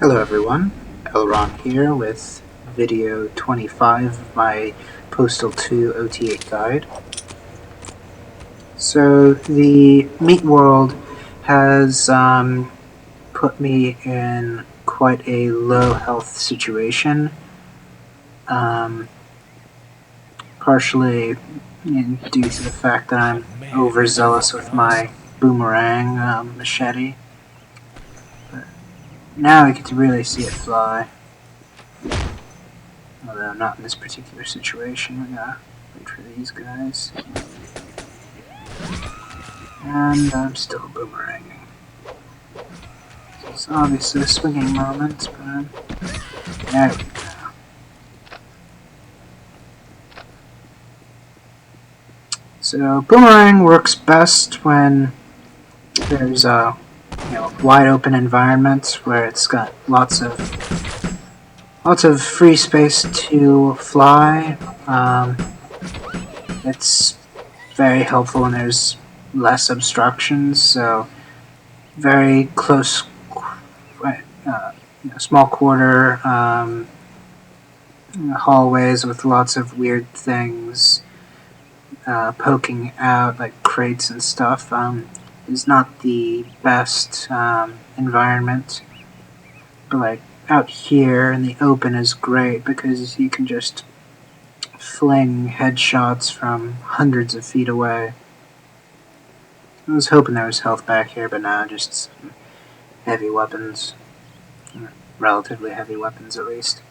Hello everyone, LRon here with video 25 of my Postal 2 OT8 guide. So the meat world has put me in quite a low health situation, partially due to the fact that I'm overzealous with my boomerang machete. But now I get to really see it fly. Although not in this particular situation, we gotta wait for these guys. And I'm still boomeranging. So it's obviously a swinging moment, but there we go. So boomerang works best when there's a wide open environment where it's got lots of free space to fly. It's very helpful when there's less obstructions, so very close, small quarter hallways with lots of weird things poking out, like crates and stuff, is not the best environment. But like out here in the open is great because you can just fling headshots from hundreds of feet away. I was hoping there was health back here, but no, just heavy weapons. Relatively heavy weapons, at least.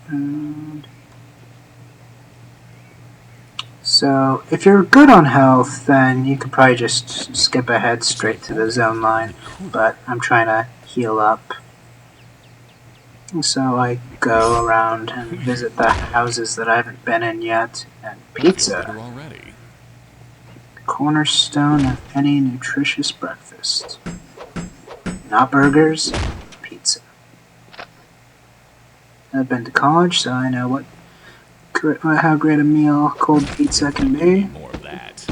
And so, if you're good on health, then you could probably just skip ahead straight to the zone line, but I'm trying to heal up. So I go around and visit the houses that I haven't been in yet, and pizza. Cornerstone of any nutritious breakfast. Not burgers, pizza. I've been to college, so I know how great a meal cold pizza can be. More of that.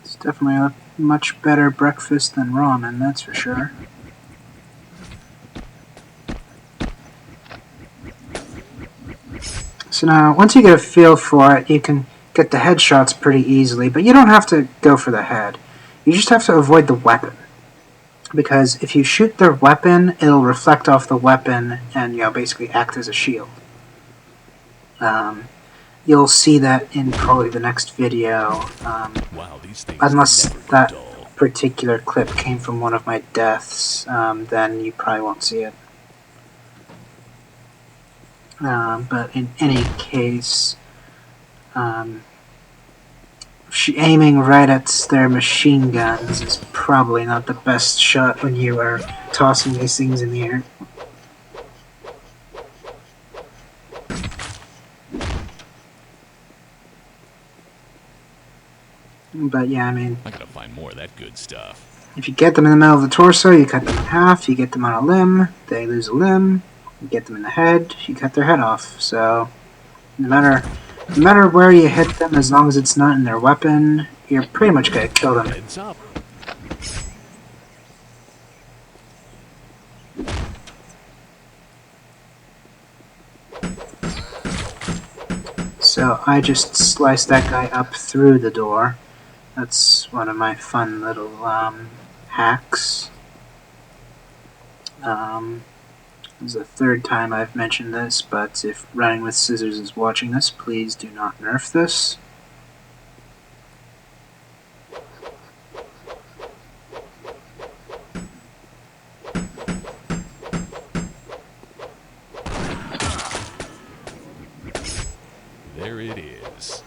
It's definitely a much better breakfast than ramen, that's for sure. So now, once you get a feel for it, you can get the headshots pretty easily, but you don't have to go for the head. You just have to avoid the weapon. Because if you shoot their weapon, it'll reflect off the weapon and basically act as a shield. You'll see that in probably the next video, unless that particular clip came from one of my deaths, then you probably won't see it. But in any case, aiming right at their machine guns is probably not the best shot when you are tossing these things in the air. But yeah, I mean, I gotta find more of that good stuff. If you get them in the middle of the torso, you cut them in half. You get them on a limb, they lose a limb. You get them in the head, you cut their head off. So no matter where you hit them, as long as it's not in their weapon, you're pretty much gonna kill them. Heads up. So I just sliced that guy up through the door. That's one of my fun little hacks. This is the third time I've mentioned this, but if Running with Scissors is watching this, please do not nerf this. There it is.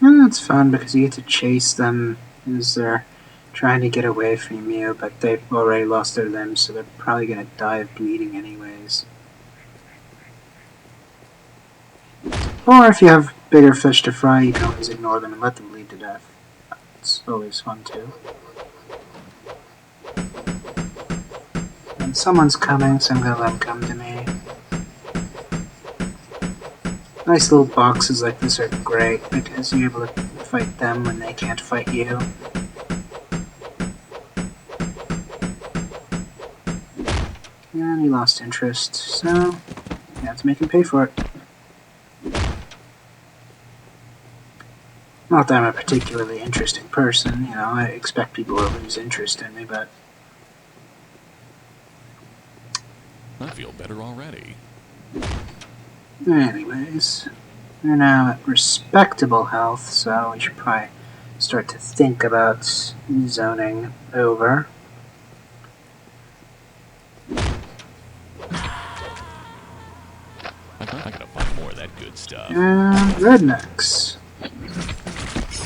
And that's fun because you get to chase them as they're trying to get away from you, but they've already lost their limbs, so they're probably going to die of bleeding anyways. Or if you have bigger fish to fry, you can always ignore them and let them bleed to death. It's always fun too. And someone's coming, so I'm gonna let them come to me. Nice little boxes like this are great because you're able to fight them when they can't fight you. And he lost interest, so you have to make him pay for it. Not that I'm a particularly interesting person, you know, I expect people to lose interest in me, but I feel better already. anyways, we're now at respectable health, so we should probably start to think about zoning over. I gotta find more of that good stuff. And rednecks. I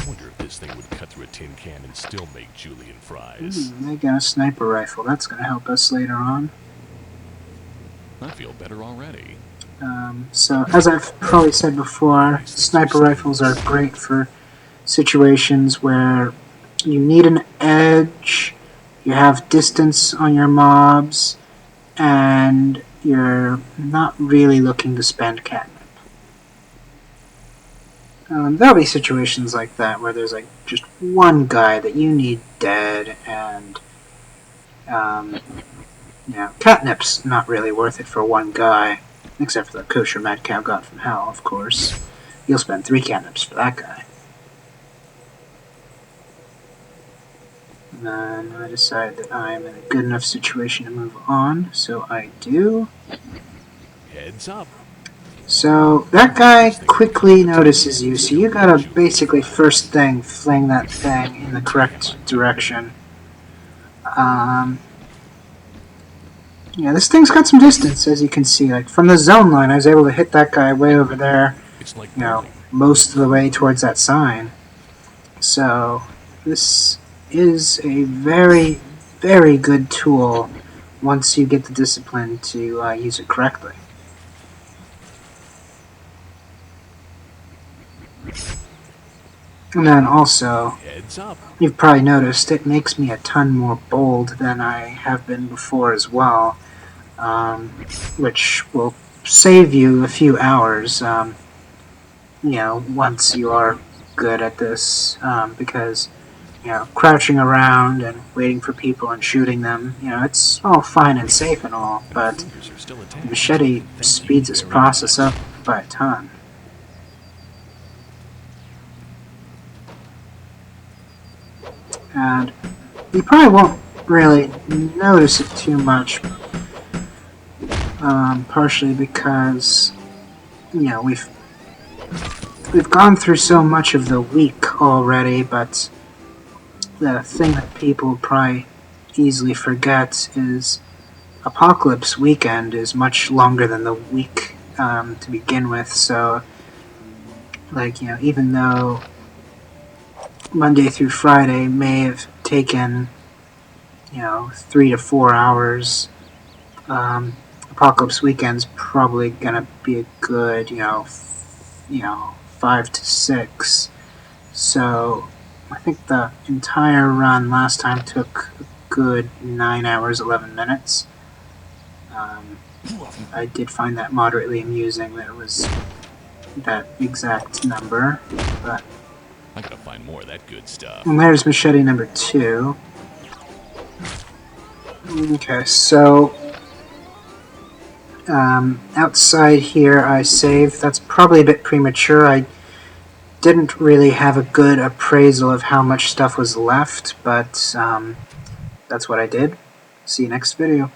wonder if this thing would cut through a tin can and still make julienne fries. They got a sniper rifle, that's going to help us later on. I feel better already. So, as I've probably said before, sniper rifles are great for situations where you need an edge, you have distance on your mobs, and you're not really looking to spend catnip. There'll be situations like that where there's like just one guy that you need dead, and catnip's not really worth it for one guy. Except for the kosher mad cow god from hell, of course. You'll spend 3 catnips for that guy. And then I decide that I'm in a good enough situation to move on, so I do. Heads up. So that guy quickly notices you, so you gotta basically first thing fling that thing in the correct direction. Yeah, this thing's got some distance, as you can see. Like, from the zone line, I was able to hit that guy way over there, It's like most of the way towards that sign. So, this is a very, very good tool once you get the discipline to use it correctly. And then also, heads up. you've probably noticed, it makes me a ton more bold than I have been before as well. Which will save you a few hours, once you are good at this, because, crouching around and waiting for people and shooting them, it's all fine and safe and all, but the machete speeds this process up by a ton. And you probably won't really notice it too much, partially because we've gone through so much of the week already, but the thing that people probably easily forget is Apocalypse Weekend is much longer than the week to begin with, so even though Monday through Friday may have taken 3 to 4 hours, Apocalypse Weekend's probably gonna be a good 5 to 6. So I think the entire run last time took a good 9 hours 11 minutes. I did find that moderately amusing that it was that exact number, but I gotta find more of that good stuff. and there's machete number 2. Okay, so outside here I saved. That's probably a bit premature. I didn't really have a good appraisal of how much stuff was left, but that's what I did. See you next video.